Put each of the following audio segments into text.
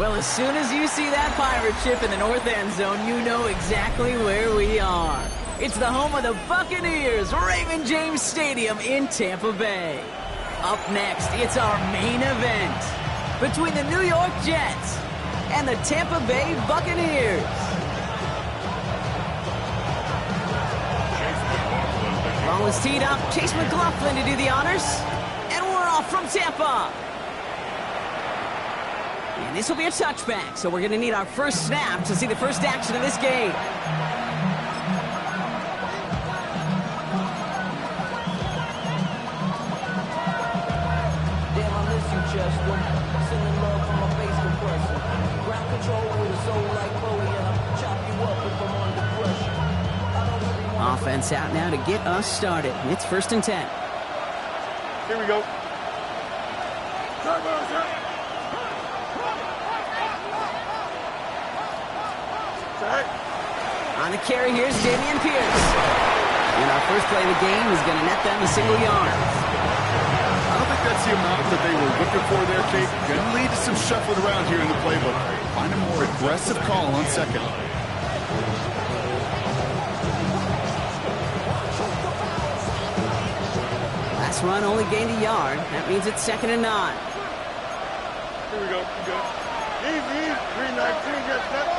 Well, as soon as you see that pirate ship in the north end zone, you know exactly where we are. It's the home of the Buccaneers, Raymond James Stadium in Tampa Bay. Up next, it's our main event between the New York Jets and the Tampa Bay Buccaneers. Ball is teed up. Chase McLaughlin to do the honors. And we're off from Tampa. And this will be a touchback, so we're going to need our first snap to see the first action of this game. Damn, I miss you, Chester. Sending love from my bass compressor. Ground control with a soul like Bowie, and I'll chop you up if I'm under pressure. Offense out now to get us started. It's 1st and 10. Here we go. On the carry, here's Dameon Pierce. And our first play of the game is going to net them a single yard. I don't think that's the amount that they were looking for there, Kate. Going to lead to some shuffling around here in the playbook. Find a more aggressive call on second. Last run only gained a yard. That means it's 2nd and 9. Here we go. Good. Easy. 319. Get set.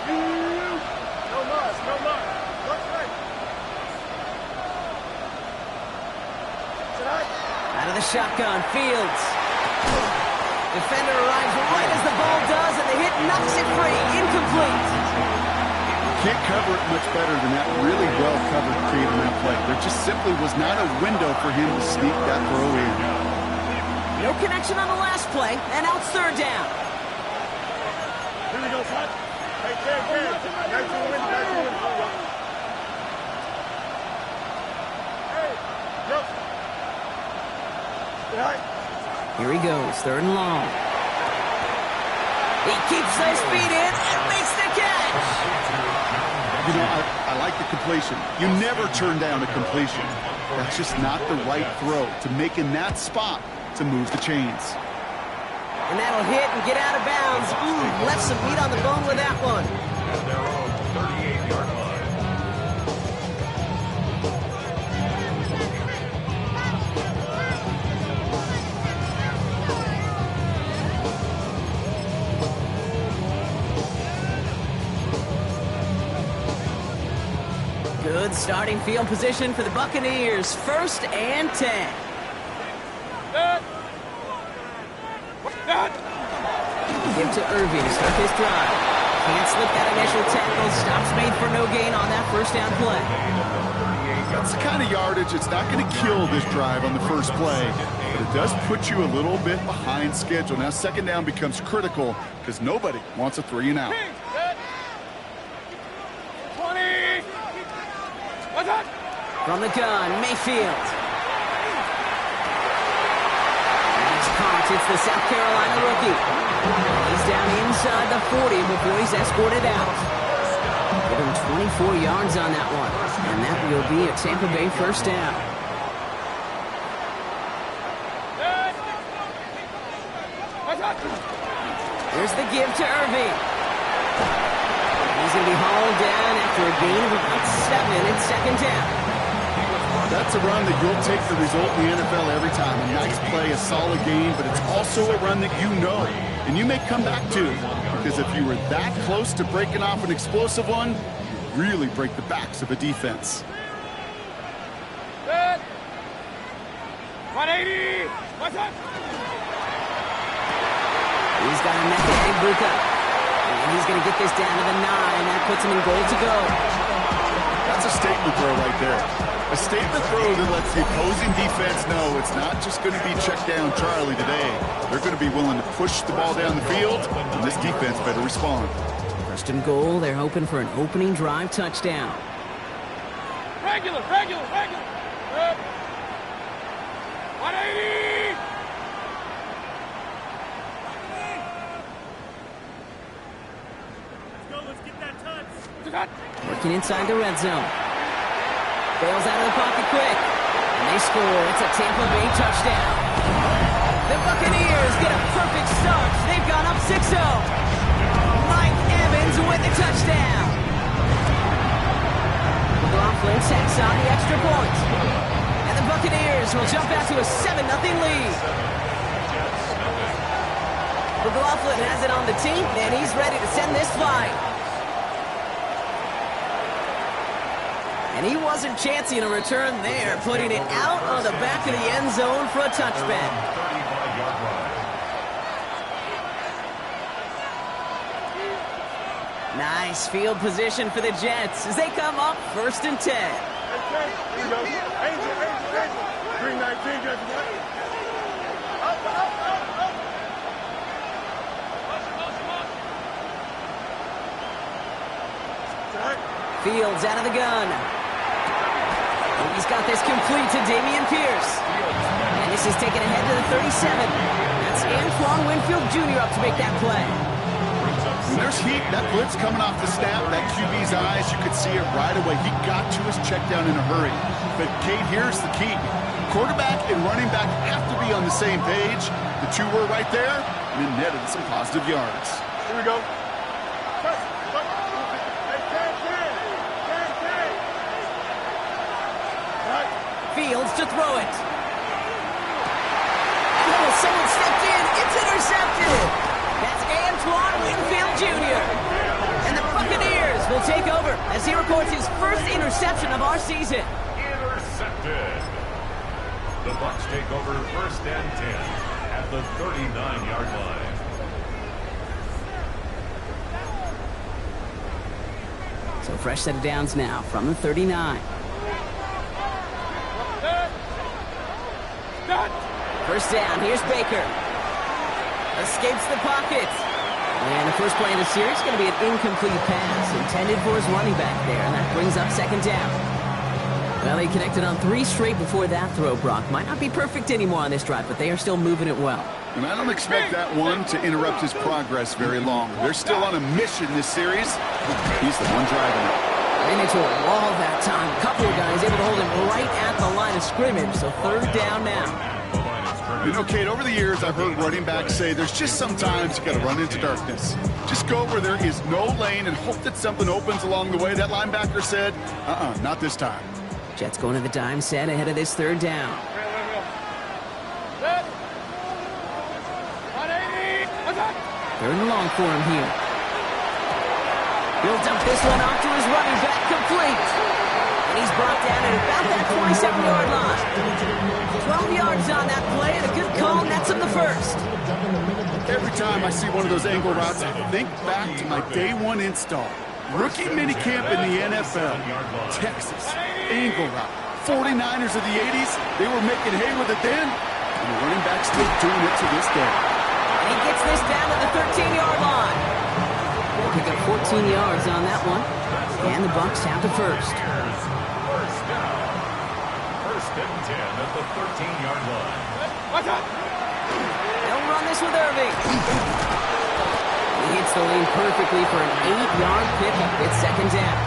No loss. What's right? Out of the shotgun, Fields. Defender arrives right as the ball does, and the hit knocks it free. Incomplete. Can't cover it much better than that really well-covered Creed in that play. There just simply was not a window for him to sneak that throw in. No connection on the last play, and now it's 3rd down. Here we go, son. Hey, nice to win. Hey, yep. Here he goes, 3rd and long. He keeps those feet in and makes the catch. You know, I like the completion. You never turn down a completion. That's just not the right throw to make in that spot to move the chains. And that'll hit and get out of bounds. Left some meat on the bone with that one. Good starting field position for the Buccaneers. 1st and 10. Give to Irving to start his drive. Can't slip that initial tackle. Stops made for no gain on that 1st down play. That's the kind of yardage. It's not going to kill this drive on the first play, but it does put you a little bit behind schedule. Now 2nd down becomes critical because nobody wants a 3 and out. 20. From the gun, Mayfield. It's the South Carolina rookie. He's down inside the 40 before he's escorted out. Give him 24 yards on that one. And that will be a Tampa Bay 1st down. Here's the give to Irving. He's going to be hauled down after a gain of about 7 and 2nd down. That's a run that you'll take the result in the NFL every time. A nice play, a solid game, but it's also a run that you know and you may come back to. Because if you were that close to breaking off an explosive one, you really break the backs of a defense. 180. What's up? He's got a net to Ibuka. And he's going to get this down to the 9. That puts him in goal to go. That's a statement throw right there. A statement throw that lets the opposing defense know it's not just going to be check down Charlie today. They're going to be willing to push the ball down the field, and this defense better respond. 1st and goal. They're hoping for an opening drive touchdown. Regular. 180. Let's get that touch. Working inside the red zone. Bails out of the pocket quick. And they score. It's a Tampa Bay touchdown. The Buccaneers get a perfect start. They 6-0. Mike Evans with the touchdown. McLaughlin takes on the extra point. And the Buccaneers will jump out to a 7-0 lead. McLaughlin has it on the team, and he's ready to send this flight. And he wasn't chancing a return there, putting it out on the back of the end zone for a touchback. Nice field position for the Jets as they come up 1st and 10. Here we go. Angel. 319, just Fields out of the gun. He's got this complete to Dameon Pierce. And this is taken ahead to the 37. That's Antoine Winfield Jr. up to make that play. When there's heat, that blitz coming off the snap, that QB's eyes, you could see it right away. He got to his check down in a hurry. But, Kate, here's the key. Quarterback and running back have to be on the same page. The two were right there, and it netted some positive yards. Here we go. Fields to throw it. Oh, someone stepped in. It's intercepted. That's Antoine Winfield Jr. And the Buccaneers will take over as he records his first interception of our season. Intercepted. The Bucs take over 1st and 10 at the 39-yard line. So fresh set of downs now from the 39. First down, here's Baker. Escapes the pocket. And the first play of the series is going to be an incomplete pass intended for his running back there, and that brings up 2nd down. Well, he connected on 3 straight before that throw, Brock. Might not be perfect anymore on this drive, but they are still moving it well. And I don't expect that one to interrupt his progress very long. They're still on a mission this series. He's the one driving it. Ran into a wall that time. A couple of guys able to hold him right at the line of scrimmage, so 3rd down now. You know, Kate, over the years, I've heard running backs say there's just sometimes you got to run into darkness. Just go where there is no lane and hope that something opens along the way. That linebacker said, not this time. Jets going to the dime set ahead of this 3rd down. Third and long for him here. He'll dump this one off to his running back, complete. And he's brought down at about that 27-yard line. 12 yards on that play, and a good call nets him the first. Every time I see one of those angle routes, I think back to my day one install. Rookie minicamp in the NFL. Texas, angle route. 49ers of the 80s, they were making hay with it then, and the running back's still doing it to this day. And he gets this down to the 13-yard line. They'll pick up 14 yards on that one, and the Bucs have the first. First down. 1st and 10 at the 13-yard line. They'll run this with Irving. He hits the lane perfectly for an 8-yard pickup. It's 2nd down.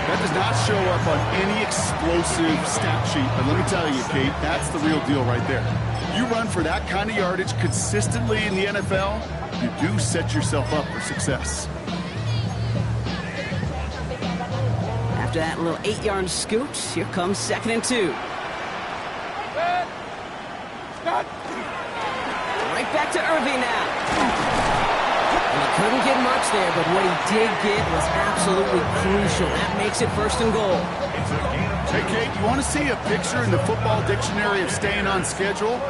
That does not show up on any explosive stat sheet, but let me tell you, Kate, that's the real deal right there. You run for that kind of yardage consistently in the NFL, you do set yourself up for success. After that little 8-yard scoot, here comes 2nd and 2. Right back to Irving now. And he couldn't get much there, but what he did get was absolutely crucial. That makes it 1st and goal. Hey, Kate, you want to see a picture in the football dictionary of staying on schedule?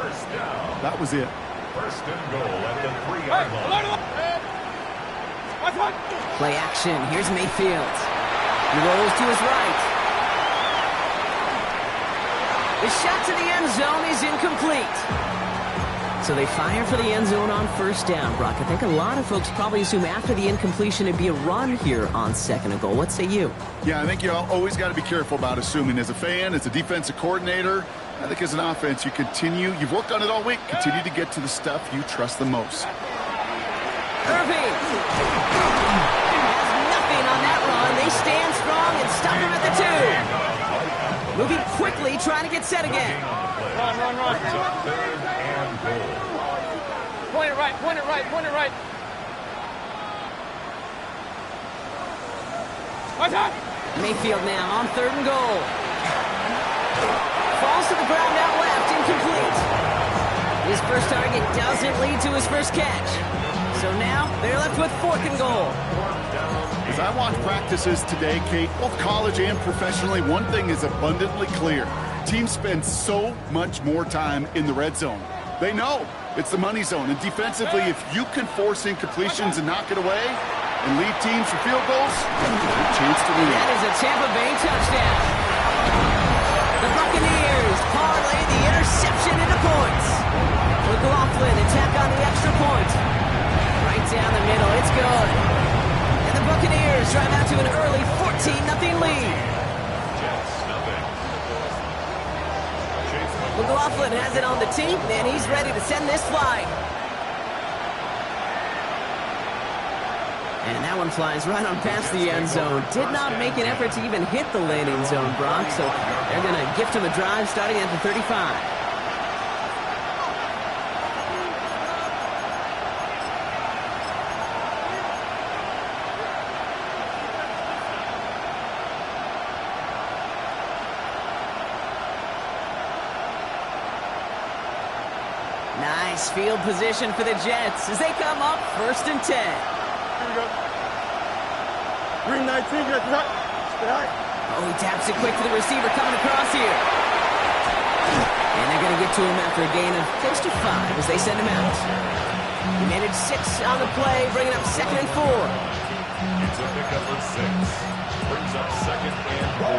That was it. 1st and goal at the 3-yard line. Play action. Here's Mayfield. He rolls to his right. The shot to the end zone is incomplete. So they fire for the end zone on 1st down, Brock. I think a lot of folks probably assume after the incompletion it'd be a run here on 2nd and goal. What say you? Yeah, I think you always got to be careful about assuming. As a fan, as a defensive coordinator, I think as an offense, you've worked on it all week, continue to get to the stuff you trust the most. Irving has nothing on that run. They stand strong and stop him at the 2. Moving quickly, trying to get set again. Run. 3rd and goal. Point it right, point it right, point it right. Mayfield now on 3rd and goal. Falls to the ground out left, incomplete. His first target doesn't lead to his first catch. So now they're left with 4th and goal. As I watch practices today, Kate, both college and professionally, one thing is abundantly clear. Teams spend so much more time in the red zone. They know it's the money zone. And defensively, if you can force incompletions and knock it away and lead teams for field goals, you have a chance to win. That is a Tampa Bay touchdown. The Buccaneers parlay the interception into points. McLaughlin attack on the extra point. Right down the middle, it's good. And the Buccaneers drive out to an early 14-0 lead. McLaughlin has it on the tee, and he's ready to send this flight. And that one flies right on past the end zone. Did not make an effort to even hit the landing zone, Brock, so they're going to gift him a drive starting at the 35. Nice field position for the Jets as they come up 1st and 10. Here we go. Green 19, get hot. Stay high. Oh, he taps it quick to the receiver coming across here. And they're going to get to him after a gain of close to 5 as they send him out. He managed 6 on the play, bringing up 2nd and 4. It's a pickup of 6. Brings up 2nd and 4.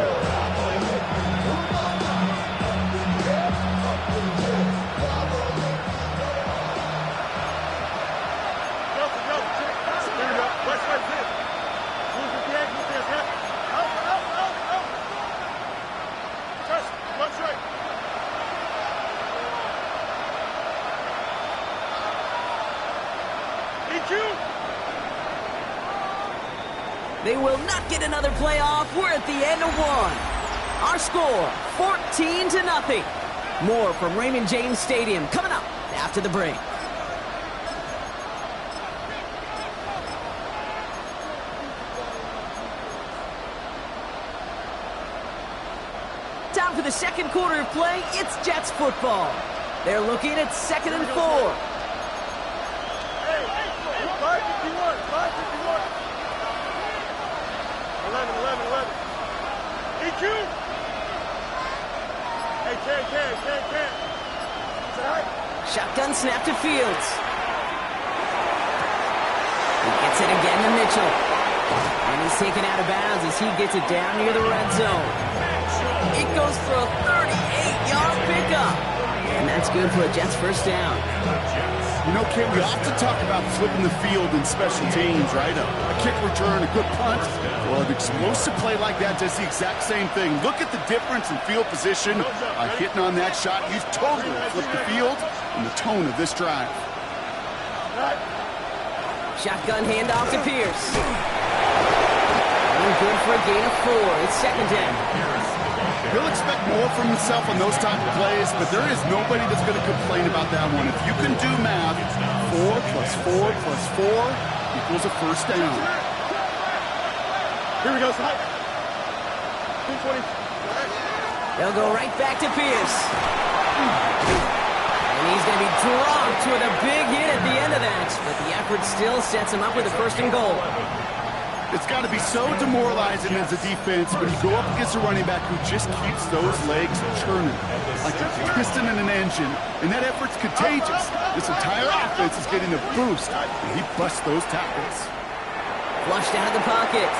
They will not get another playoff. We're at the end of 1. Our score, 14-0. More from Raymond James Stadium coming up after the break. Time for the second quarter of play. It's Jets football. They're looking at 2nd and 4. Hey, 551, 551. 11. EQ! Hey, can. Shotgun snap to Fields. He gets it again to Mitchell. And he's taken out of bounds as he gets it down near the red zone. It goes for a 38-yard pickup. And that's good for a Jets first down. You know, Kate, we often talk about flipping the field in special teams, right? A kick return, a good punt. Well, an explosive play like that does the exact same thing. Look at the difference in field position. Hitting on that shot, you've totally flipped the field and the tone of this drive. Shotgun handoff to Pierce. And good for a gain of 4. It's 2nd down. He'll expect more from himself on those type of plays, but there is nobody that's going to complain about that one. If you can do math, 4 plus 4 plus 4 equals a first down. Here we go, Snipe. 220. They'll go right back to Pierce. And he's going to be dropped with a big hit at the end of that. But the effort still sets him up with a 1st and goal. It's got to be so demoralizing as a defense when you go up against a running back who just keeps those legs churning like a piston in an engine. And that effort's contagious. This entire offense is getting a boost, and he busts those tackles. Flushed out of the pocket.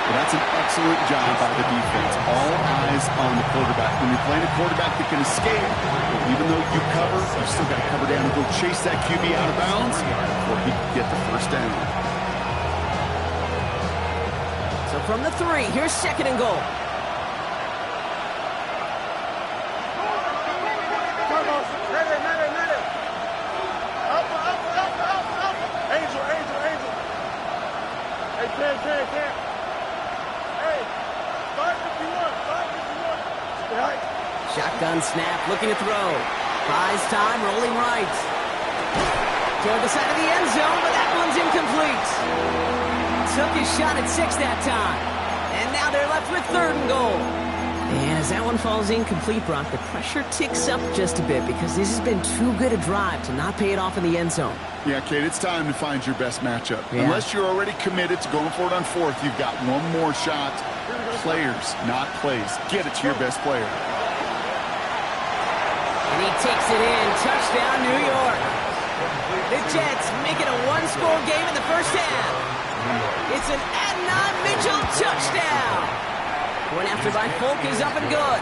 Well, that's an excellent job by the defense. All eyes on the quarterback. When you're playing a quarterback that can escape, even though you cover, you still got to cover down and go chase that QB out of bounds before he can get the first down. So from the 3, here's 2nd and goal. Angel. Hey, can. Hey, 551. Shotgun snap, looking to throw. Buys time, rolling right. Toward the side of the end zone, but that one's incomplete. Took his shot at 6 that time. And now they're left with 3rd and goal. And as that one falls incomplete, Brock, the pressure ticks up just a bit because this has been too good a drive to not pay it off in the end zone. Yeah, Kate, it's time to find your best matchup. Yeah. Unless you're already committed to going for it on 4th, you've got one more shot. Players, not plays. Get it to your best player. And he takes it in. Touchdown, New York. The Jets make it a 1-score game in the first half. It's an Adnan Mitchell touchdown. One after by Folk is up and good.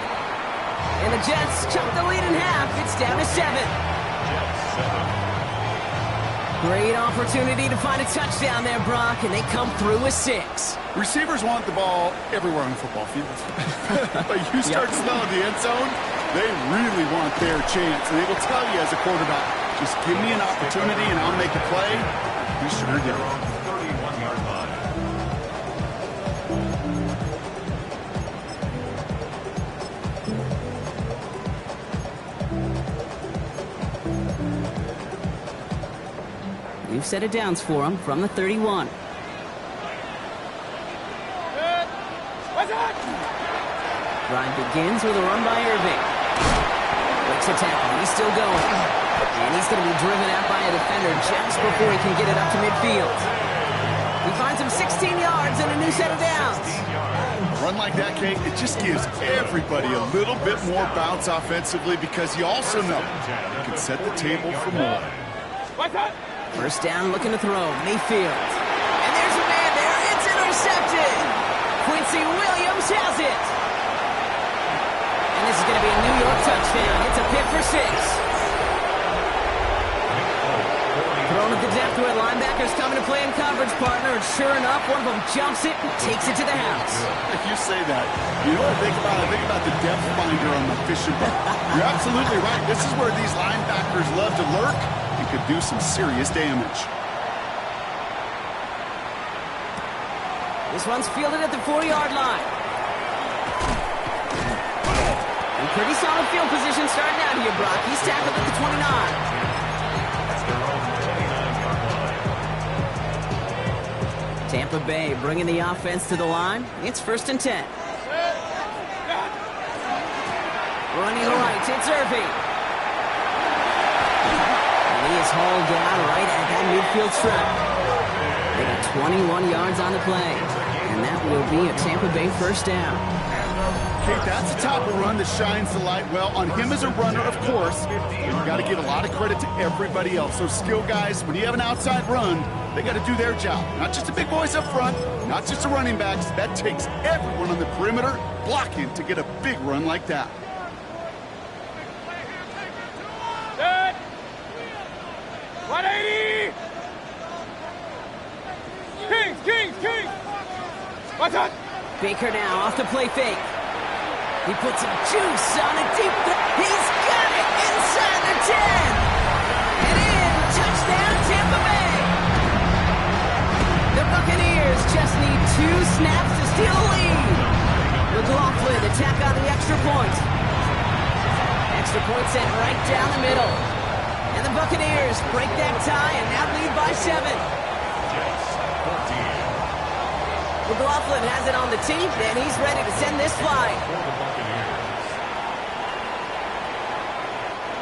And the Jets chop the lead in half. It's down to 7. Great opportunity to find a touchdown there, Brock, and they come through with 6. Receivers want the ball everywhere on the football field. But you start smelling the end zone, they really want their chance. And they will tell you as a quarterback, just give me an opportunity and I'll make a play. You sure do. 31-yard line. We've set it downs for him from the 31. Drive begins with a run by Irving. Breaks a tackle. He's still going. And he's going to be driven out by a defender just before he can get it up to midfield. He finds him 16 yards and a new set of downs. Run like that, Kate, it just gives everybody a little bit more bounce offensively because you also know you can set the table for more. First down, looking to throw. Mayfield. And there's a man there. It's intercepted. Quincy Williams has it. And this is going to be a New York touchdown. It's a pick for 6. Thrown at the depth where linebackers coming to play in coverage, partner. And sure enough, one of them jumps it and takes it to the house. If you say that, you know what I think about? I think about the depth finder on the fishing boat. You're absolutely right. This is where these linebackers love to lurk. Could do some serious damage. This one's fielded at the 4-yard line. And pretty solid field position starting out here, Brock. He's tackled at the 29. Tampa Bay bringing the offense to the line. It's 1st and 10. Running right, it's Irving. He is hauled down right at that midfield stripe. They got 21 yards on the play. And that will be a Tampa Bay first down. Kate, that's the type of run that shines the light well on him as a runner, of course. You've got to give a lot of credit to everybody else. Those skill guys, when you have an outside run, they got to do their job. Not just the big boys up front, not just the running backs. That takes everyone on the perimeter blocking to get a big run like that. Baker now off the play fake. He puts some juice on a deep. He's got it inside the 10. And in. Touchdown, Tampa Bay. The Buccaneers just need 2 snaps to steal a lead. McLaughlin attack on the extra point. Extra point sent right down the middle. And the Buccaneers break that tie and now lead by 7. McLaughlin has it on the tee, and he's ready to send this flying.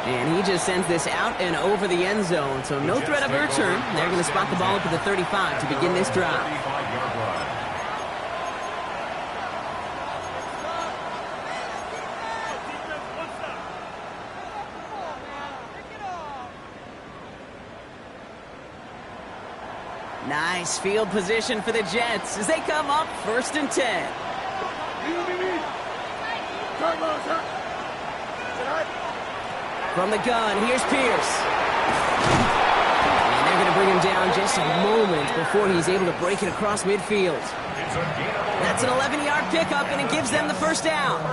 And he just sends this out and over the end zone, so no threat of a return. They're going to spot the ball up at the 35 to begin this drive. Nice field position for the Jets as they come up 1st and 10. From the gun, here's Pierce. And they're going to bring him down just a moment before he's able to break it across midfield. That's an 11-yard pickup, and it gives them the first down.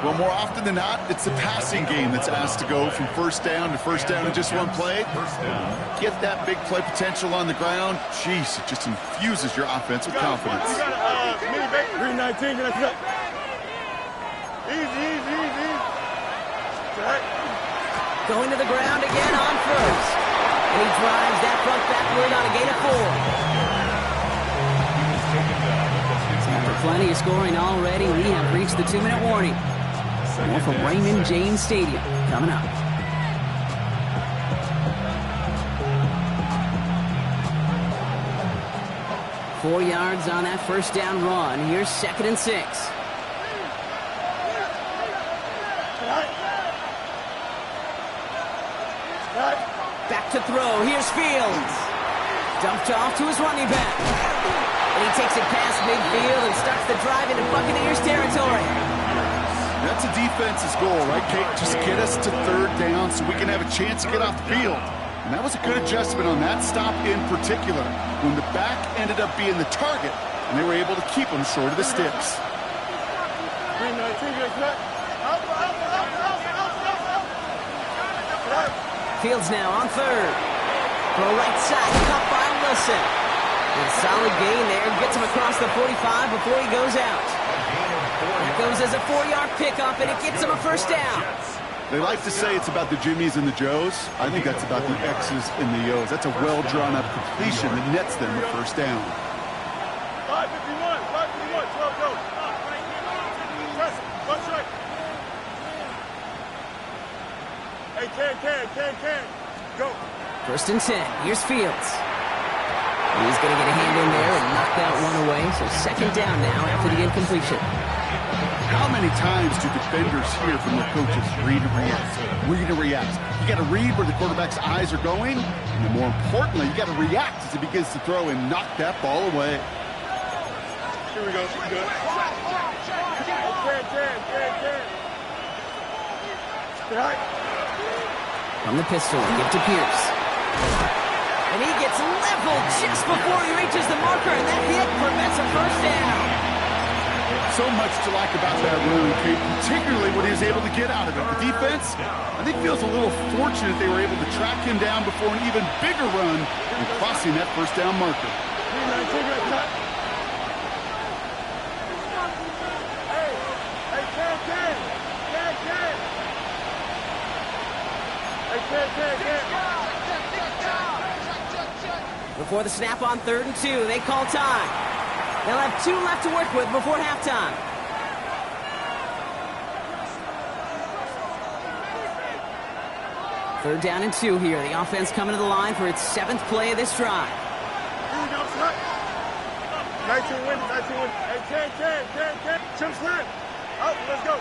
Well, more often than not, it's the passing game that's asked to go from first down in just one play. Get that big play potential on the ground. Jeez, it just infuses your offense with confidence. You got a mini back, 319, can I cut? Easy. Going to the ground again on first. And he drives that front backward on a gain of 4. After plenty of scoring already, we have reached the 2-minute warning. More from Raymond James Stadium coming up. Four yards on that first down run. Here's 2nd and 6. Back to throw. Here's Fields. Dumped off to his running back. And he takes it past midfield and starts the drive into Buccaneers territory. That's a defense's goal, right, Kate? Just get us to 3rd down so we can have a chance to get off the field. And that was a good adjustment on that stop in particular, when the back ended up being the target, and they were able to keep him short of the sticks. Fields now on 3rd. Throw right side, caught by Wilson. And a solid gain there, gets him across the 45 before he goes out. That goes as a 4-yard pickup, and it gets him a first down. They like to say it's about the Jimmies and the Joes. I think that's about the X's and the O's. That's a well-drawn-up completion that nets them a first down. 551, 12 go. Press it, one strike. Hey, can. Go. 1st and 10. Here's Fields. He's going to get a hand in there and knock that one away. So 2nd down now after the incompletion. How many times do defenders hear from their coaches, read and react, read and react? You got to read where the quarterback's eyes are going, and then more importantly, you got to react as he begins to throw and knock that ball away. Here we go. Good. Can. From the pistol, give to Pierce. And he gets leveled just before he reaches the marker, and that hit prevents a first down. So much to like about that run, Kate, particularly what he was able to get out of it. The defense, I think, feels a little fortunate they were able to track him down before an even bigger run and crossing that first down marker. Before the snap on 3rd and 2, they call time. They'll have 2 left to work with before halftime. Third down and 2 here. The offense coming to the line for its 7th play of this drive. Here we go, slide. 19 wins. Hey, can. Chip slide. Up, let's go.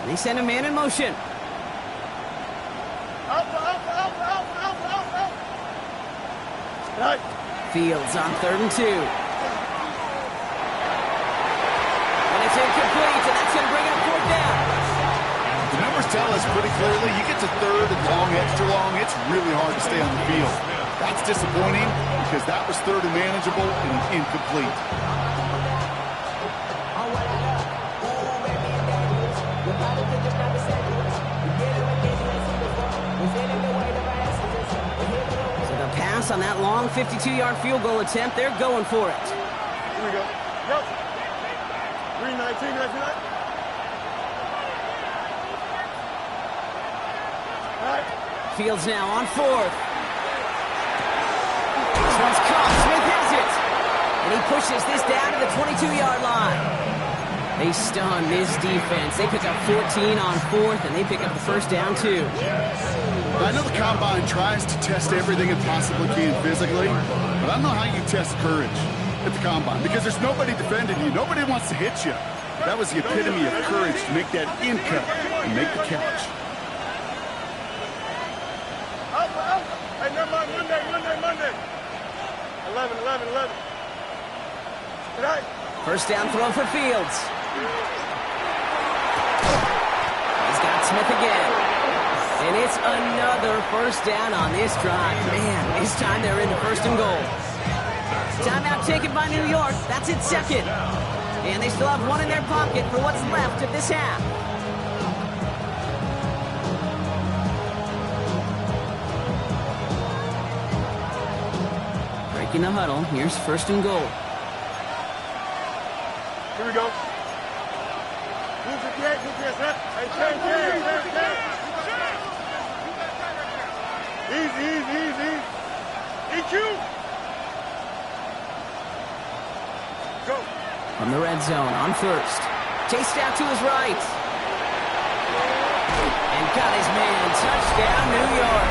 They send a man in motion. Up. Right. Fields on 3rd and 2. And it's incomplete, and that's going to bring up 4th down. The numbers tell us pretty clearly, you get to 3rd and long, extra long, it's really hard to stay on the field. That's disappointing because that was 3rd and manageable and incomplete. On that long 52-yard field goal attempt, they're going for it. Here we go. Go. 319. Right. Fields now on 4th. This one's caught. Smith has it. And he pushes this down to the 22-yard line. They stun this defense. They pick up 14 on 4th, and they pick up the first down, too. I know the Combine tries to test everything it possibly can physically, but I don't know how you test courage at the Combine because there's nobody defending you. Nobody wants to hit you. That was the epitome of courage to make that in cut and make the catch. Up. Hey, never mind. Monday. 11. Right. First down throw for Fields. He's got Smith again. And it's another first down on this drive. Man, this time they're in the 1st and goal. Timeout taken by New York. That's its 2nd. And they still have 1 in their pocket for what's left of this half. Breaking the huddle. Here's 1st and goal. Here we go. Easy. EQ. Go. From the red zone on first. Chased out to his right. And got his man. Touchdown, New York.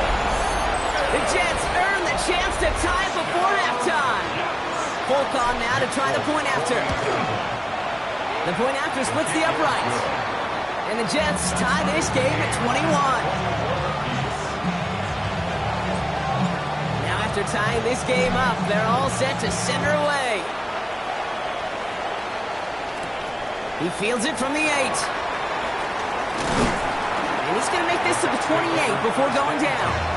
The Jets earn the chance to tie it before halftime. Folk on now to try the point after. The point after splits the uprights. And the Jets tie this game at 21. Now after tying this game up, they're all set to send her away. He fields it from the 8. And he's going to make this to the 28 before going down.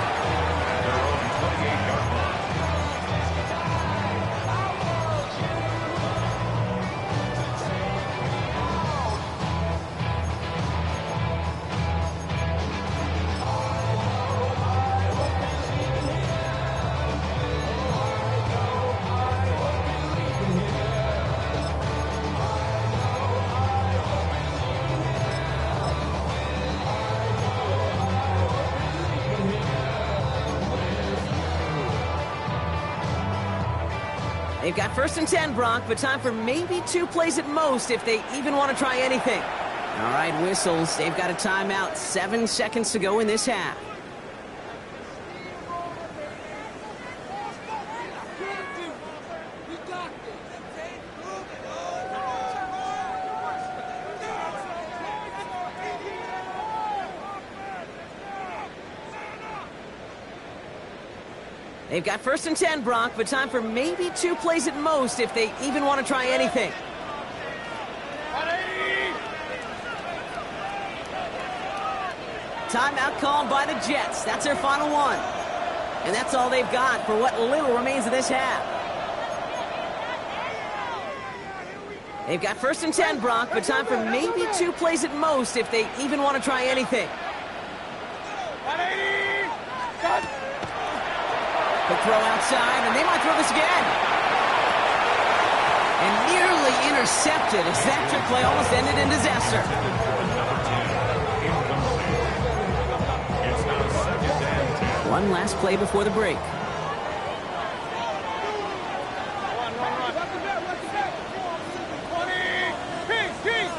They've got 1st and 10, Brock, but time for maybe 2 plays at most if they even want to try anything. All right, whistles. They've got a timeout. 7 seconds to go in this half. They've got 1st and 10, Brock, but time for maybe 2 plays at most if they even want to try anything. Timeout called by the Jets. That's their final one. And that's all they've got for what little remains of this half. They've got 1st and 10, Brock, but time for maybe 2 plays at most if they even want to try anything. The throw outside, and they might throw this again. And nearly intercepted as that trick play almost ended in disaster. One last play before the break.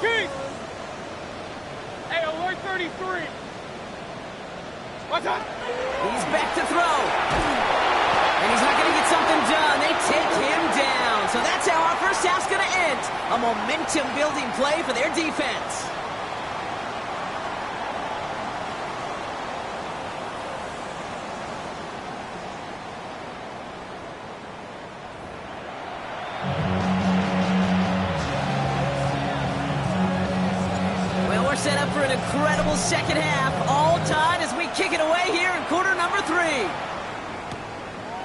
Keith! Hey, alert 33. What's up? He's back to throw. And he's not going to get something done. They take him down. So that's how our first half's going to end. A momentum-building play for their defense. Well, we're set up for an incredible second half. All tied as we kick it away here in quarter number 3.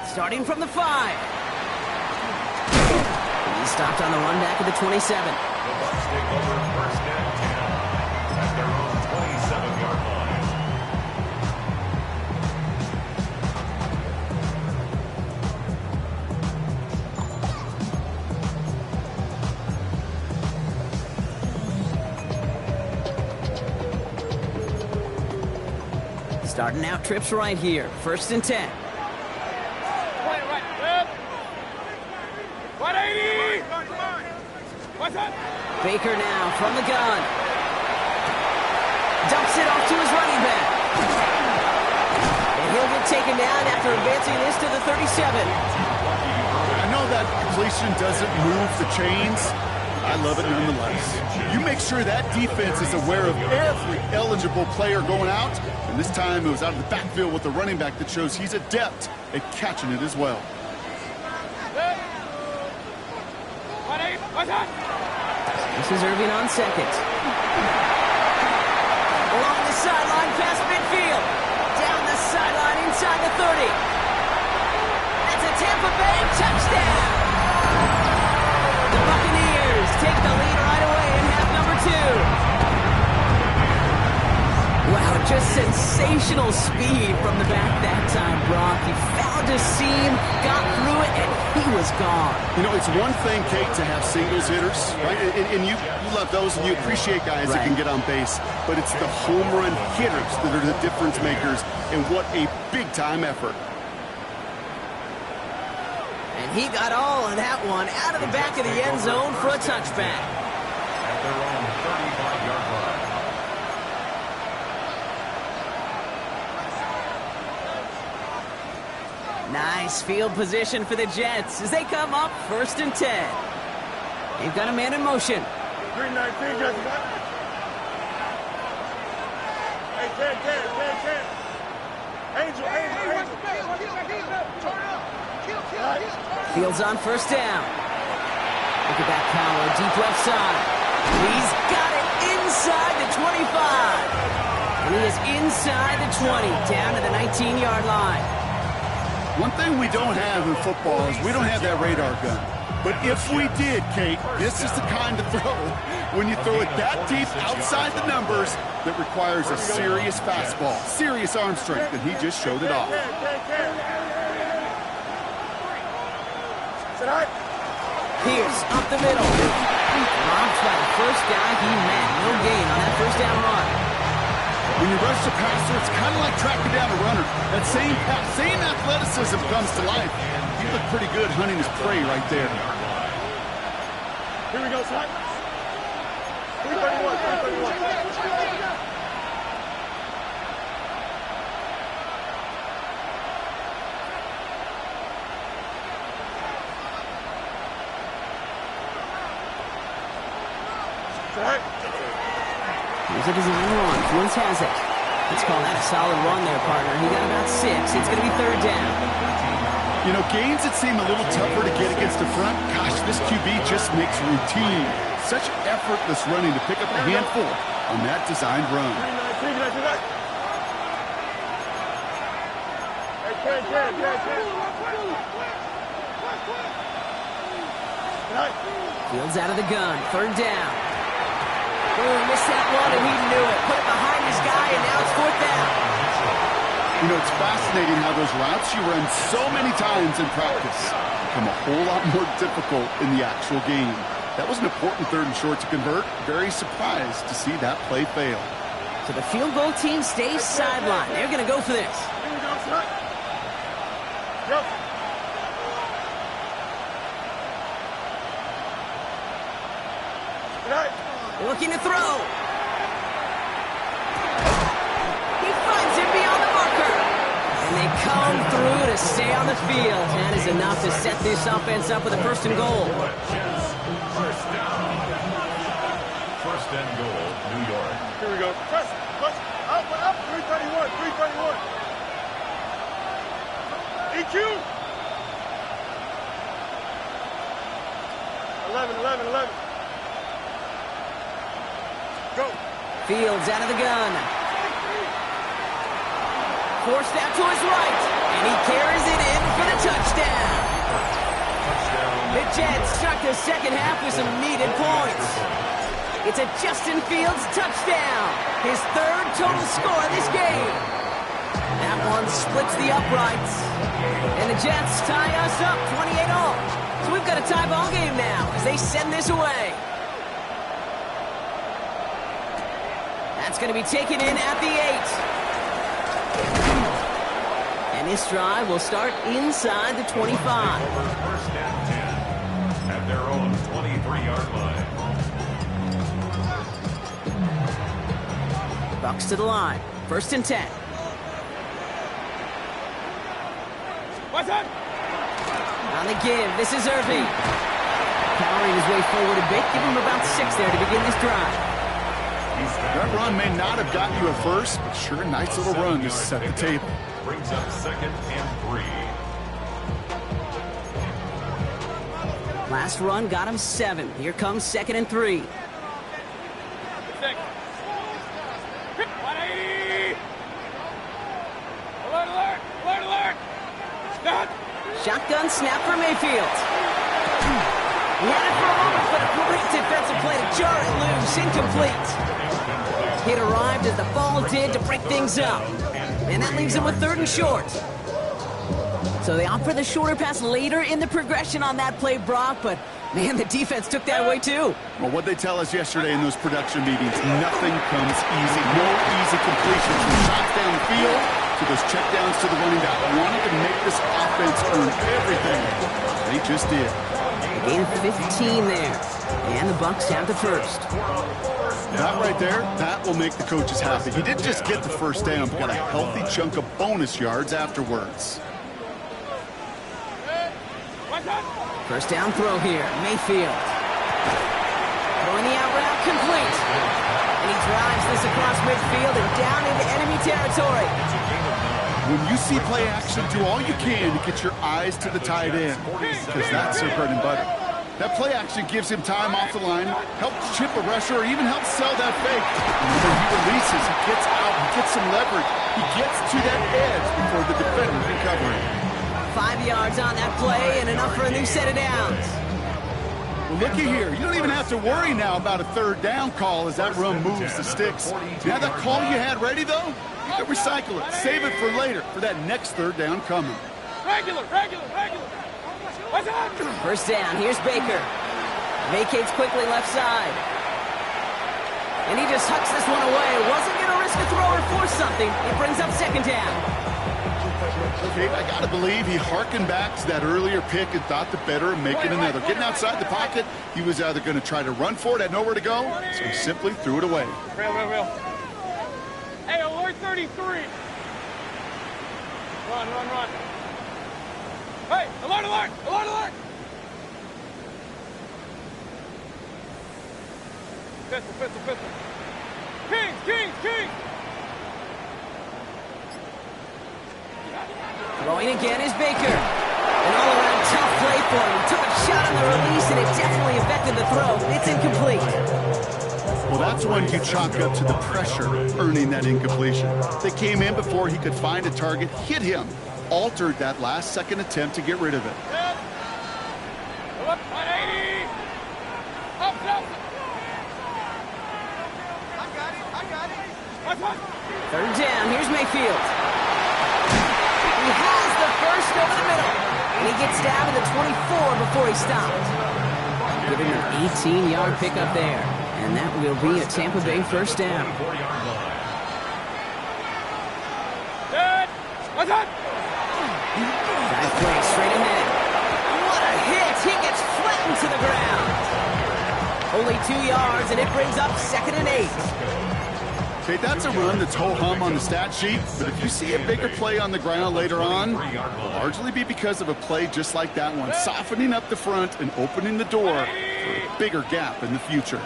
Starting from the 5. He's stopped on the run back at the 27. The Bucs take over 1st and 10 at their own 27-yard line. Starting out trips right here. 1st and 10. Baker now from the gun. Dumps it off to his running back. And he'll get taken down after advancing this to the 37. I know that completion doesn't move the chains. I love it nonetheless. You make sure that defense is aware of every eligible player going out. And this time it was out of the backfield with the running back that shows he's adept at catching it as well. This is Irving on second. Along the sideline, past midfield. Down the sideline, inside the 30. That's a Tampa Bay touchdown. The Buccaneers take the lead right away in half number 2. Wow, just sensational speed from the back that time, Brock. He found a seam, got through it, and he was gone. You know, it's one thing, Kate, to have singles hitters, right? And you love those, and you appreciate guys that can get on base. But it's the home run hitters that are the difference makers, and what a big-time effort. And he got all of that one out of the back of the end zone for a touchback. At their own 35-yard line. Nice field position for the Jets as they come up 1st and 10. They've got a man in motion. 319, Jesse. Hey, 10. Angel. Fields on 1st down. Look at that power, deep left side. He's got it inside the 25. And he is inside the 20, down to the 19-yard line. One thing we don't have in football is we don't have that radar gun. But if we did, Kate, this is the kind of throw, when you throw it that deep outside the numbers, that requires a serious fastball, serious arm strength, and he just showed it off. Pierce up the middle. Robbed by the first guy he met. No gain on that 1st down run. When you rush the passer, it's kind of like tracking down a runner. That same athleticism comes to life. He looked pretty good hunting his prey right there. Here we go, son. 331. Here's a design run. Fields has it. Let's call that a solid run there, partner. He got about 6. It's going to be 3rd down. You know, gains that seem a little tougher to get against the front, gosh, this QB just makes routine. Such effortless running to pick up a handful on that designed run. Fields out of the gun. 3rd down. Oh, he missed that one, and he knew it. Put it behind his guy, and now it's 4th down. You know, it's fascinating how those routes you run so many times in practice become a whole lot more difficult in the actual game. That was an important 3rd and short to convert. Very surprised to see that play fail. So the field goal team stays sidelined. They're going to go for this. Here we go, son. Yep. Looking to throw. He finds him beyond the marker. And they come through to stay on the field. That is enough to set this offense up with a 1st and goal. First down. 1st and goal, New York. Here we go. Press. Up. 331. EQ. 11. Go. Fields out of the gun. Forced out to his right. And he carries it in for the touchdown. The Jets start the 2nd half with some needed points. It's a Justin Fields touchdown. His 3rd total score of this game. That one splits the uprights. And the Jets tie us up 28-all. So we've got a tie ball game now as they send this away. That's going to be taken in at the 8. And this drive will start inside the 25. 1st and 10 at their own 23-yard line. Bucs to the line. 1st and 10. What's up? On the give, this is Irving. Powering his way forward a bit. Give him about 6 there to begin this drive. That run may not have gotten you a first, but sure, nice little run to set the table. Brings up 2nd and 3. Last run got him 7. Here comes 2nd and 3. Shotgun snap for Mayfield. He had it for a moment, but a great defensive play to jar it loose. Incomplete. It arrived as the ball did to break things up. And that leaves him with 3rd and short. So So they opt for the shorter pass later in the progression on that play, Brock, but man, the defense took that away too. Well, what they tell us yesterday in those production meetings, nothing comes easy. No easy completions from shots down the field to those checkdowns to the running back. Wanted to make this offense earn everything. They just did. They gained 15 there, and the Bucs have the first. That right there, that will make the coaches happy. He didn't just get the first down, but got a healthy chunk of bonus yards afterwards. First down throw here, Mayfield. Throwing the out route complete. And he drives this across midfield and down into enemy territory. When you see play action, do all you can to get your eyes to the tight end, because that's their bread and butter. That play action gives him time off the line, helps chip a rusher, or even helps sell that fake. And when he releases, he gets out, he gets some leverage. He gets to that edge before the defender can cover him. 5 yards on that play and enough for a new set of downs. Well, looky here. You don't even have to worry now about a third down call as that run moves the sticks. Now that call you had ready, though, you can recycle it. Save it for later for that next third down coming. Regular. First down, here's Baker. Vacates quickly left side. And he just hucks this one away. Wasn't going to risk a throw or force something. It brings up second down. Okay, I got to believe he hearkened back to that earlier pick and thought the better of making another. Getting outside the pocket, he was either going to try to run for it, had nowhere to go, so he simply threw it away. Real. Hey, alert 33. Run. Hey, alert. Pistol. King. Throwing again is Baker. An all-around tough play for him. He took a shot on the release, and it definitely affected the throw. It's incomplete. Well, that's when you chalk up to the pressure earning that incompletion. They came in before he could find a target, hit him, altered that last-second attempt to get rid of it. Up, 180. Up. I got it. Third down, here's Mayfield. He has the first over the middle. And he gets down to the 24 before he stopped. Giving an 18-yard pickup there. And that will be a Tampa Bay first down. Dive play straight ahead. What a hit! He gets flattened to the ground. Only 2 yards, and it brings up 2nd and 8. Okay, that's a run that's ho-hum on the stat sheet, but if you see a bigger play on the ground later on, it'll largely be because of a play just like that one, softening up the front and opening the door for a bigger gap in the future.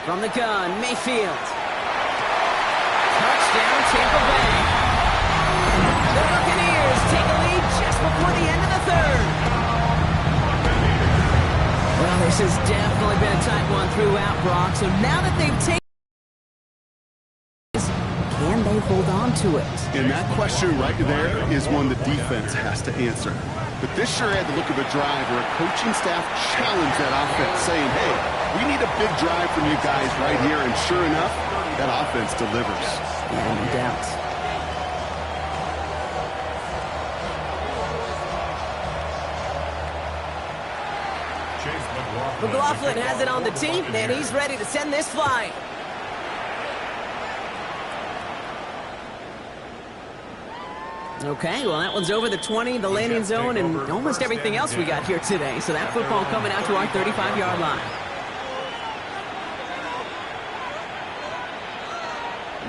From the gun, Mayfield. Touchdown, Tampa Bay. The Buccaneers take a lead just before the end of the third. Well, this has definitely been a tight one throughout, Brock. So now that they've taken, can they hold on to it? And that question right there is one the defense has to answer. But this sure had the look of a drive where a coaching staff challenged that offense, saying, hey, we need a big drive from you guys right here. And sure enough, that offense delivers. Yeah, no doubt. McLaughlin has it on the team, and he's ready to send this flying. Okay, well, that one's over the 20, the landing zone, and almost everything else we got here today. So that football coming out to our 35-yard line.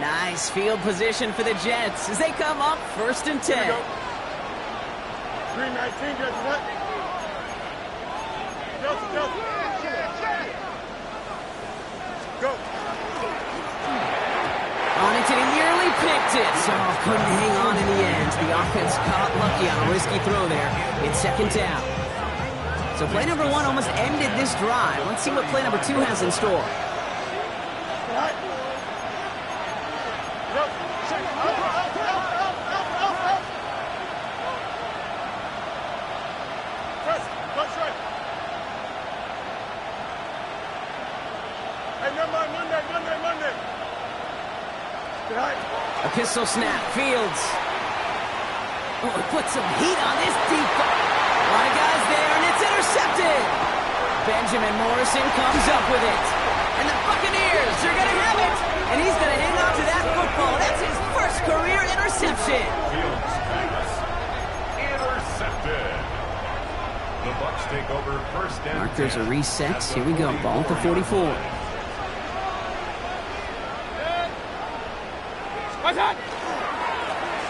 Nice field position for the Jets as they come up 1st and 10. 319, Jets, what? Go. On it, and he nearly picked it. So couldn't hang on in the end. The offense caught lucky on a risky throw there. It's 2nd down. So play number 1 almost ended this drive. Let's see what play number 2 has in store. A pistol snap, Fields. Oh, it puts some heat on this deep ball. A lot of guys there, and it's intercepted. Benjamin Morrison comes up with it. And the Buccaneers are going to have it. And he's going to hang on to that football. That's his first career interception. Fields pass. Intercepted. The Bucs take over first and Markers 10 are reset. at the Here we go. Ball at the 44.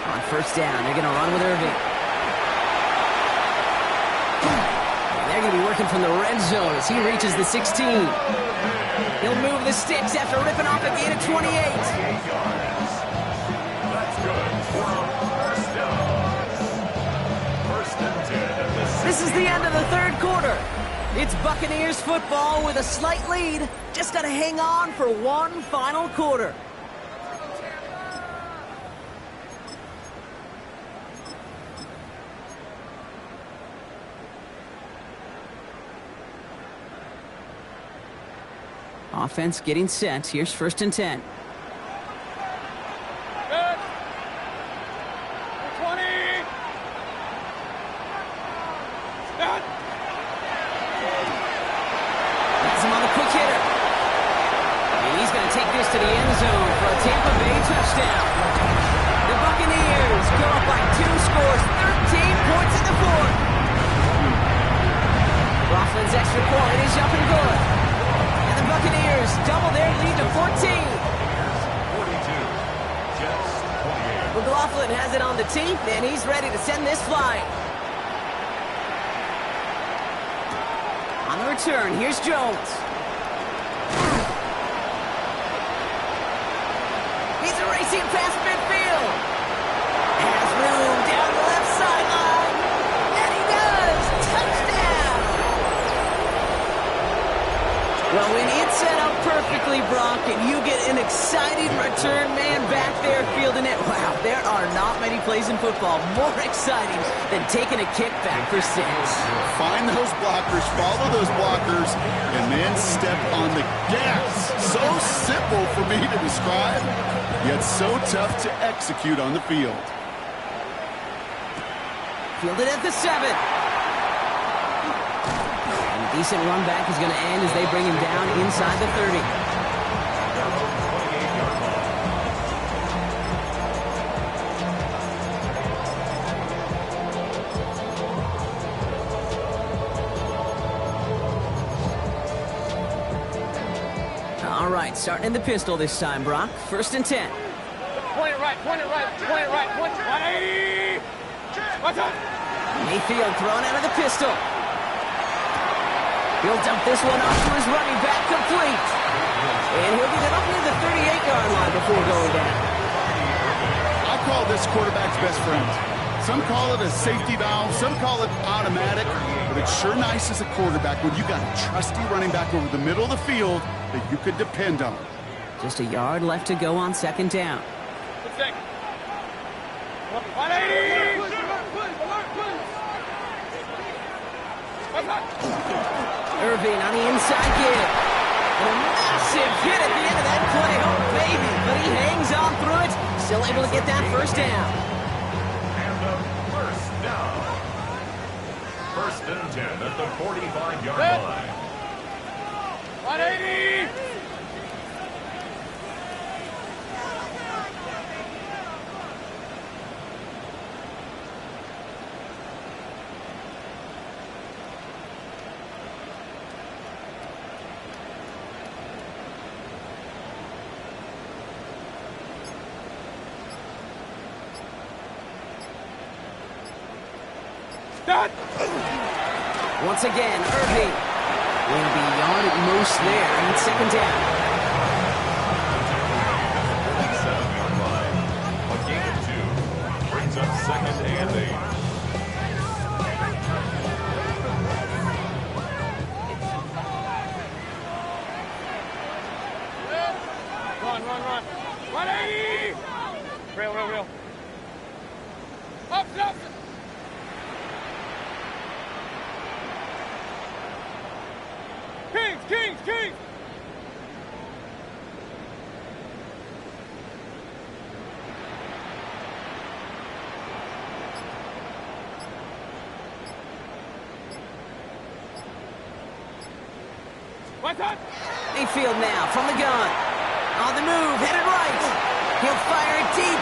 On first down, they're going to run with Irving. They're going to be working from the red zone as he reaches the 16. He'll move the sticks after ripping off a gain of 28. 8 yards. That's good for a first down. First and 10 at the This is the end of the third quarter. It's Buccaneers football with a slight lead. Just got to hang on for one final quarter. Offense getting set. Here's first and 10. That's him on the quick hitter. And he's going to take this to the end zone for a Tampa Bay touchdown. The Buccaneers go up by 2 scores, 13 points in the fourth. Roflin's extra point is up and good. And the Buccaneers double their lead to 14. 42. Jets 28. McLaughlin has it on the tee, and he's ready to send this flying. On the return, here's Jones. He's racing past midfield. Has room down the left sideline. And he does. Touchdown. Well, when it's set up perfectly, Brock, and you get an exciting return man back there fielding it, wow, there are not many plays in football more exciting than taking a kick back for 6. Find those blockers, follow those blockers, and then step on the gas. So simple for me to describe, yet so tough to execute on the field. Fielded at the 7. And a decent run back is going to end as they bring him down inside the 30. All right, starting in the pistol this time, Brock. First and 10. Point it right, point it right, point it right, point it right. 180! What's up? Mayfield thrown out of the pistol. He'll dump this one off to his running back, complete. And he'll get it up near the 38-yard line before going down. I call this quarterback's best friend. Some call it a safety valve, some call it automatic, but it's sure nice as a quarterback when you got a trusty running back over the middle of the field that you could depend on. Just a yard left to go on second down. 180! Irving on the inside give. And a massive hit at the end of that play. Oh, baby. But he hangs on through it. Still able to get that first down. And the first down. First and 10 at the 45-yard line. 180! Once again, Irving will be yard at most there on second down. 7-yard line. A gain of 2 brings up second and 8. Run, run, run. 180! Real, real, real. Up, up! Kings, Kings, Kings! Mayfield now from the gun. On the move, headed right. He'll fire it deep.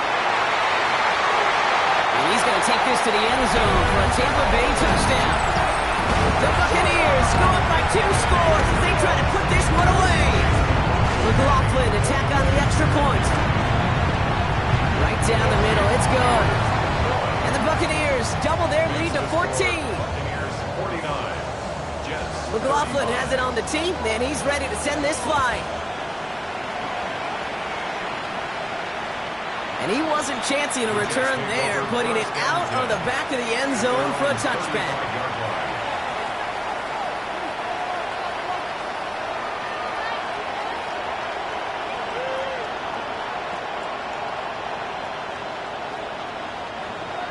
And he's going to take this to the end zone for a Tampa Bay touchdown. The Buccaneers go up by 2 scores as they try to put this one away. McLaughlin attack on the extra point. Right down the middle, it's good. And the Buccaneers double their lead to 14. Buccaneers 49. Jets. McLaughlin has it on the team, and he's ready to send this flight. And he wasn't chancing a return there, putting it out of the back of the end zone for a touchback.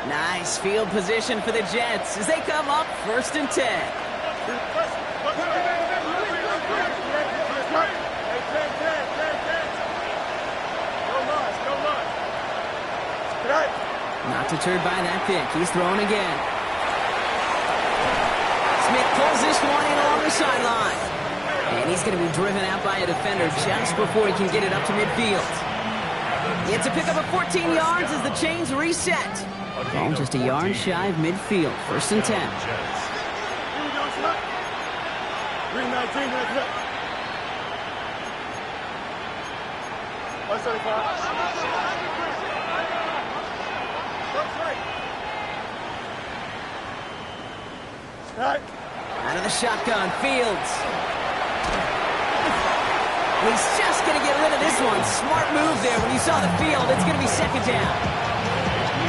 Nice field position for the Jets as they come up 1st and 10. Not deterred by that pick. He's throwing again. Smith pulls this one in along the sideline. And he's going to be driven out by a defender just before he can get it up to midfield. He had to pick up a 14 yards as the chains reset. Ball just a yard shy of midfield. 1st and 10. 319, that's it. 175. Right. Out of the shotgun, Fields. He's just going to get rid of this one. Smart move there when you saw the field. It's going to be 2nd down.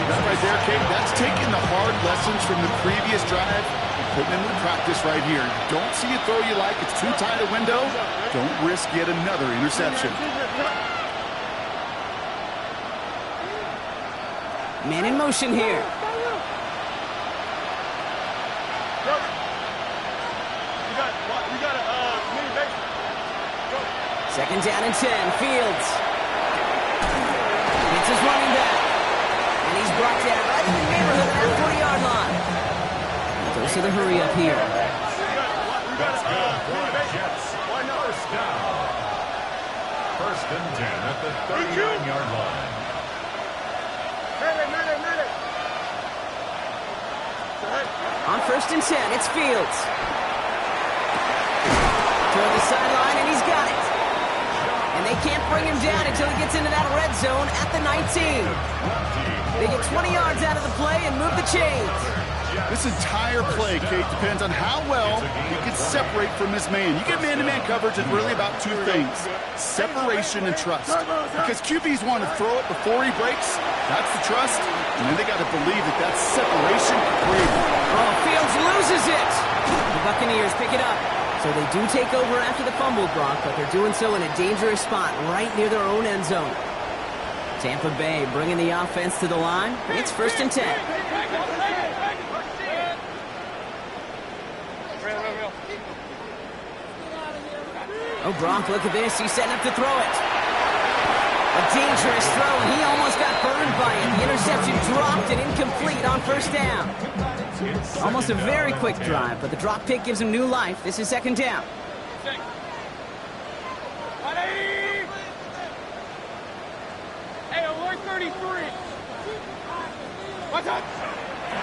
That right there, Kate, that's taking the hard lessons from the previous drive and putting them into practice right here. Don't see a throw you like. It's too tight a window. Don't risk yet another interception. Man in motion here. Second down and 10. Fields. It's his running back. And he's brought down right in the neighborhood of that 40-yard line. Goes to the hurry up here. That's good for the Jets. 1st down. 1st and 10 at the 39-yard line. On 1st and 10, it's Fields. Toward the sideline, and he's got it. And they can't bring him down until he gets into that red zone at the 19. They get 20 yards out of the play and move the chains. This entire play, Kate, depends on how well he can separate from his man. You get man-to-man coverage, it's really about 2 things: separation and trust. Because QBs want to throw it before he breaks. That's the trust. And then they got to believe that that separation can create it. Oh, Fields loses it. The Buccaneers pick it up. So they do take over after the fumble, Brock, but they're doing so in a dangerous spot right near their own end zone. Tampa Bay bringing the offense to the line. It's 1st and 10. Oh, Brock, look at this. He's setting up to throw it. A dangerous throw, and he almost got burned by it. The interception dropped and incomplete on 1st down. Almost a very quick drive, but the drop pick gives him new life. This is 2nd down.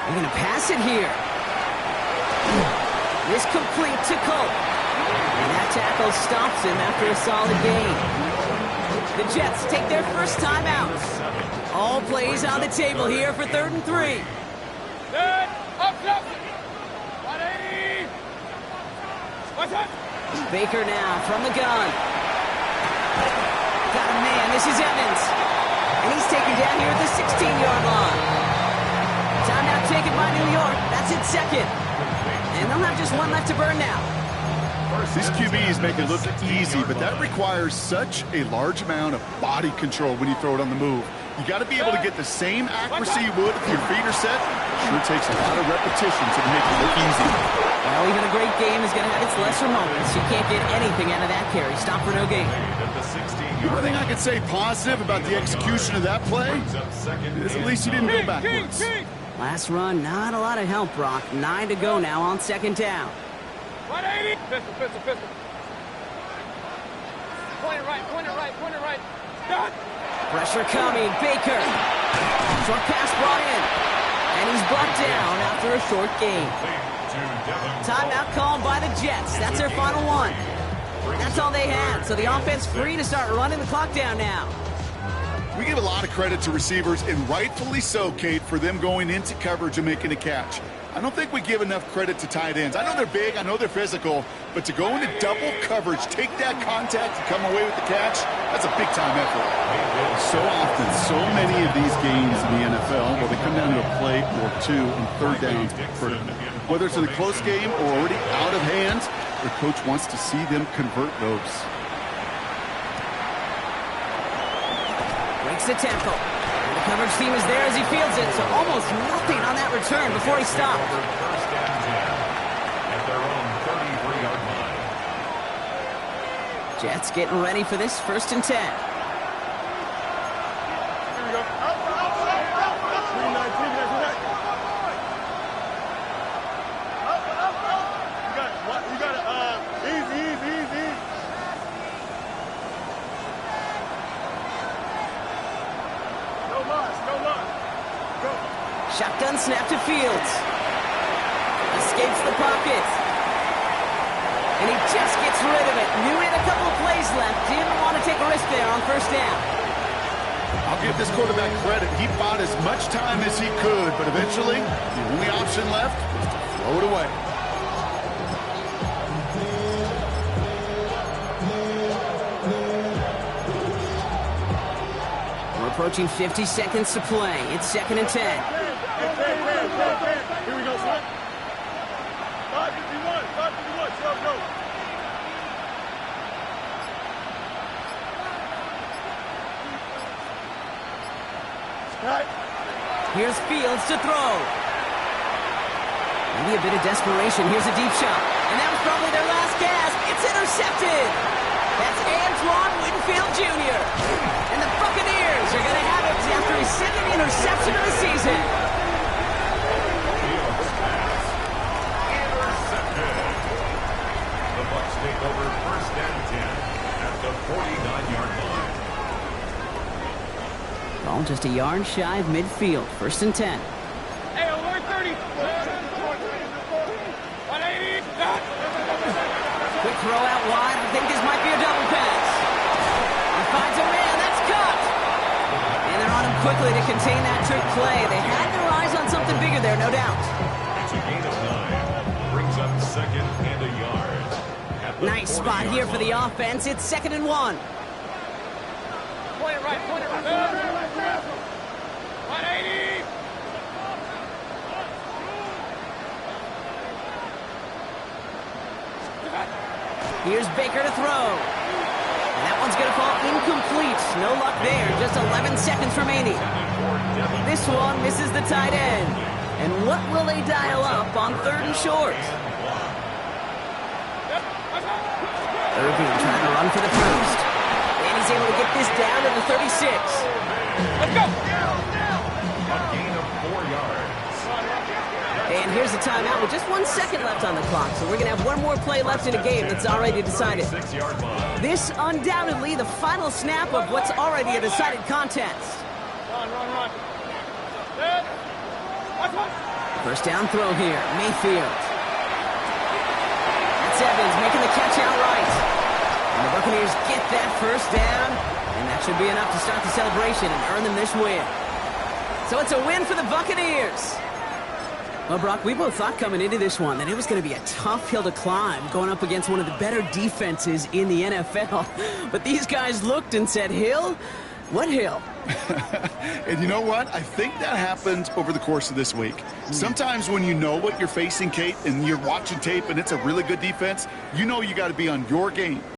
They're going to pass it here. This complete to Colt. And that tackle stops him after a solid gain. The Jets take their first time out. All plays on the table here for 3rd and 3. Baker now from the gun. Got a man. This is Evans. And he's taken down here at the 16-yard line. Timeout taken by New York. That's its 2nd. And they'll have just 1 left to burn now. These QBs make it look easy, but that requires such a large amount of body control when you throw it on the move. You got to be able to get the same accuracy you would if your feet are set. Sure takes a lot of repetition to make it look easy. Well, even a great game is going to have its lesser moments. You can't get anything out of that carry. Stop for no gain. The only thing I could say positive about the execution of that play is at least you didn't go backwards. Last run, not a lot of help, Brock. 9 to go now on 2nd down. 180. Pistol. Point it right, point it right, point it right. Done. Pressure coming. Baker. Short pass brought in. And he's brought down after a short game. Timeout called by the Jets. That's their final one. That's all they had. So the offense free to start running the clock down now. We give a lot of credit to receivers, and rightfully so, Kate, for them going into coverage and making a catch. I don't think we give enough credit to tight ends. I know they're big, I know they're physical, but to go into double coverage, take that contact, and come away with the catch, that's a big-time effort. So often, so many of these games in the NFL, well, they come down to a play or two and third downs critical. Whether it's in a close game or already out of hand, the coach wants to see them convert those. Breaks the tempo. The coverage team is there as he fields it, so almost nothing on that return before he stopped. First and 10 at their own 33-yard line. Jets getting ready for this 1st and 10. Here we go. Up. 319, Up. You got it. Easy. No loss. Go. Shotgun snap to Fields. Escapes the pocket. And he just gets rid of it. Knew he had a couple of plays left. Didn't want to take a risk there on 1st down. I'll give this quarterback credit. He bought as much time as he could, but eventually, the only option left was to throw it away. We're approaching 50 seconds to play. It's 2nd and 10. Here we go, son. 551. Go. Here's Fields to throw. Maybe a bit of desperation. Here's a deep shot. And that was probably their last gasp. It's intercepted. That's Antoine Winfield Jr. And the Buccaneers are going to have it after his 2nd interception of the season. Intercepted. The Bucs take over 1st and 10 at the 49-yard line. Ball just a yard shy of midfield. 1st and 10. Hey, alert 30. 180. Quick throw out wide. I think this might be a double pass. He finds a man. That's caught. And they're on him quickly to contain that trick play. They had their eyes on something bigger there, no doubt. It's a gain of 9. Brings up 2nd and a yard. At the Nice spot 40-yard here for the line. offense. It's 2nd and 1. Point it right. 180. Here's Baker to throw. And that one's going to fall incomplete. No luck there. Just 11 seconds remaining. This one misses the tight end. And what will they dial up on 3rd and short? Irving trying to run for the first. And he's able to get this down to the 36. Let's go. A gain of 4 yards. And here's the timeout with just 1 second left on the clock. So we're going to have one more play left in a game that's already decided. 6-yard line. This undoubtedly the final snap of what's already a decided contest. Run. First down throw here, Mayfield. That's Evans making the catch outright. And the Buccaneers get that 1st down, and that should be enough to start the celebration and earn them this win. So it's a win for the Buccaneers. Well, Brock, we both thought coming into this one that it was going to be a tough hill to climb going up against one of the better defenses in the NFL. But these guys looked and said, Hill? What hill? And you know what? I think that happened over the course of this week. Sometimes when you know what you're facing, Kate, and you're watching tape and it's a really good defense, you know you got to be on your game.